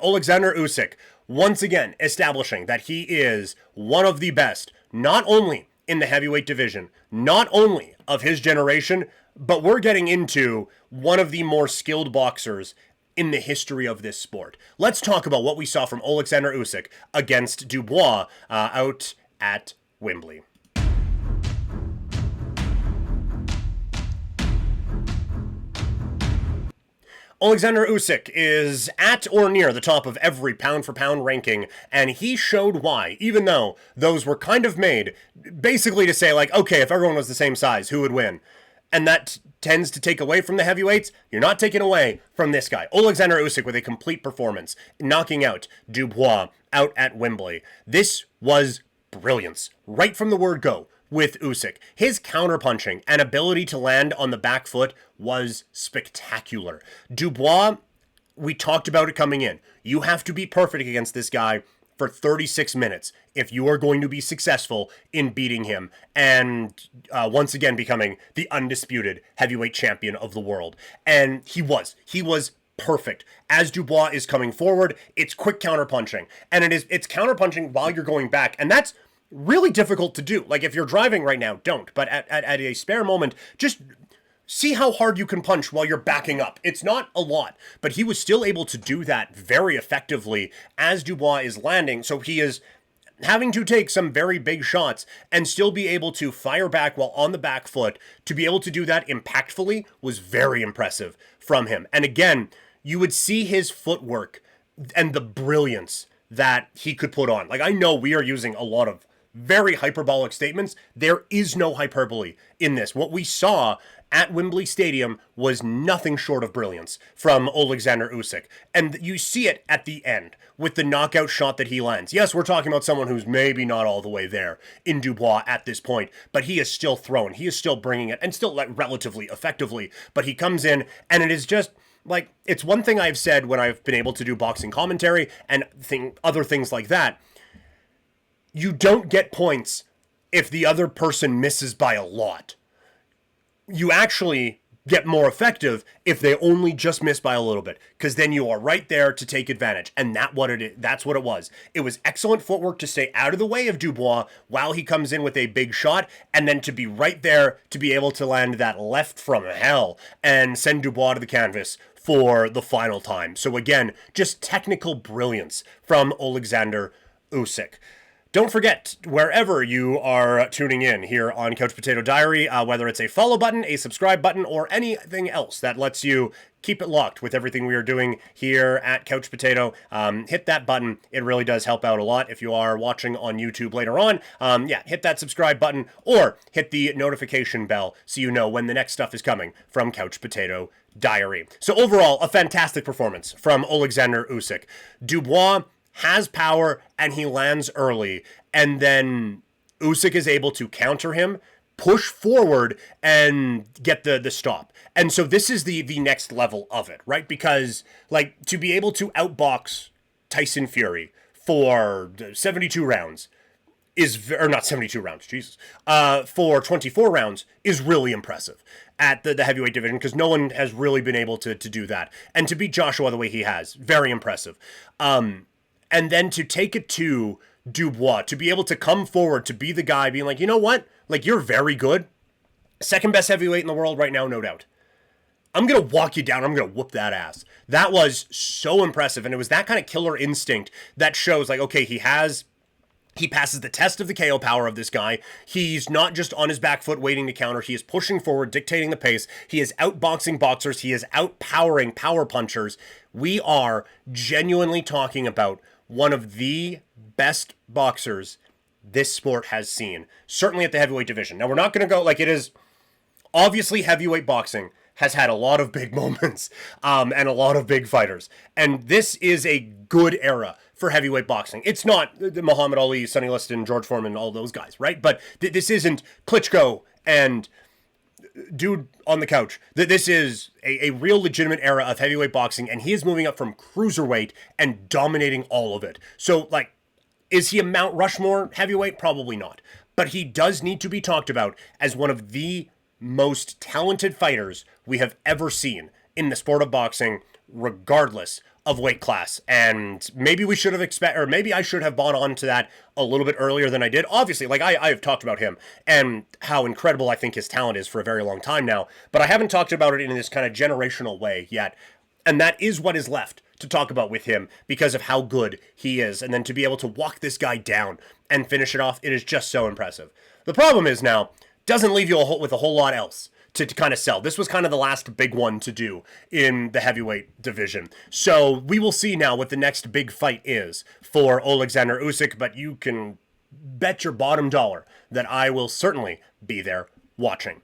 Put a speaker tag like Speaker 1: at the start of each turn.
Speaker 1: Oleksandr Usyk, once again establishing that he is one of the best, not only in the heavyweight division, not only of his generation, but we're getting into one of the more skilled boxers in the history of this sport. Let's talk about what we saw from Oleksandr Usyk against Dubois out at Wembley. Oleksandr Usyk is at or near the top of every pound-for-pound ranking, and he showed why, even though those were kind of made basically to say, like, okay, if everyone was the same size, who would win? And that tends to take away from the heavyweights. You're not taking away from this guy. Oleksandr Usyk with a complete performance, knocking out Dubois out at Wembley. This was brilliance, right from the word go. With Usyk, his counterpunching and ability to land on the back foot was spectacular. Dubois, we talked about it coming in. You have to be perfect against this guy for 36 minutes if you are going to be successful in beating him and once again becoming the undisputed heavyweight champion of the world. And he was perfect. As Dubois is coming forward, it's quick counterpunching, and it's counterpunching while you're going back, and that's really difficult to do. Like, if you're driving right now, don't. But at a spare moment, just see how hard you can punch while you're backing up. It's not a lot, but he was still able to do that very effectively as Dubois is landing. So he is having to take some very big shots and still be able to fire back while on the back foot. To be able to do that impactfully was very impressive from him. And again, you would see his footwork and the brilliance that he could put on. Like, I know we are using a lot of very hyperbolic statements. There is no hyperbole in this. What we saw at Wembley Stadium was nothing short of brilliance from Oleksandr Usyk. And you see it at the end with the knockout shot that he lands. Yes, we're talking about someone who's maybe not all the way there in Dubois at this point, but he is still throwing. He is still bringing it, and still, like, relatively effectively. But he comes in, and it is just, like, it's one thing I've said when I've been able to do boxing commentary and other things like that. You don't get points if the other person misses by a lot. You actually get more effective if they only just miss by a little bit, because then you are right there to take advantage. And that's what it was. It was excellent footwork to stay out of the way of Dubois while he comes in with a big shot, and then to be right there to be able to land that left from hell and send Dubois to the canvas for the final time. So again, just technical brilliance from Oleksandr Usyk. Don't forget, wherever you are tuning in here on Couch Potato Diary, whether it's a follow button, a subscribe button, or anything else that lets you keep it locked with everything we are doing here at Couch Potato, hit that button. It really does help out a lot. If you are watching on YouTube later on, hit that subscribe button or hit the notification bell so you know when the next stuff is coming from Couch Potato Diary. So overall, a fantastic performance from Oleksandr Usyk. Dubois has power and he lands early, and then Usyk is able to counter him, push forward, and get the stop. And so this is the next level of it, right? Because, like, to be able to outbox Tyson Fury for 72 rounds or not 72 rounds, Jesus, for 24 rounds is really impressive at the heavyweight division, because no one has really been able to do that. And to beat Joshua the way he has, very impressive. And then to take it to Dubois, to be able to come forward, to be the guy being like, you know what? Like, you're very good. Second best heavyweight in the world right now, no doubt. I'm going to walk you down. I'm going to whoop that ass. That was so impressive. And it was that kind of killer instinct that shows, like, okay, he passes the test of the KO power of this guy. He's not just on his back foot waiting to counter. He is pushing forward, dictating the pace. He is outboxing boxers. He is outpowering power punchers. We are genuinely talking about one of the best boxers this sport has seen, certainly at the heavyweight division. Now, we're not going to go, like, it is obviously heavyweight boxing has had a lot of big moments and a lot of big fighters. And this is a good era for heavyweight boxing. It's not Muhammad Ali, Sonny Liston, George Foreman, all those guys, right? But this isn't Klitschko and dude on the couch. This is a real legitimate era of heavyweight boxing, and he is moving up from cruiserweight and dominating all of it. So, like, is he a Mount Rushmore heavyweight? Probably not. But he does need to be talked about as one of the most talented fighters we have ever seen in the sport of boxing regardless of weight class. And maybe we should have or maybe I should have bought onto that a little bit earlier than I did. Obviously, like I have talked about him and how incredible I think his talent is for a very long time now, but I haven't talked about it in this kind of generational way yet. And that is what is left to talk about with him because of how good he is. And then to be able to walk this guy down and finish it off, it is just so impressive. The problem is now, doesn't leave you with a whole lot else to kind of sell. This was kind of the last big one to do in the heavyweight division. So we will see now what the next big fight is for Oleksandr Usyk, but you can bet your bottom dollar that I will certainly be there watching.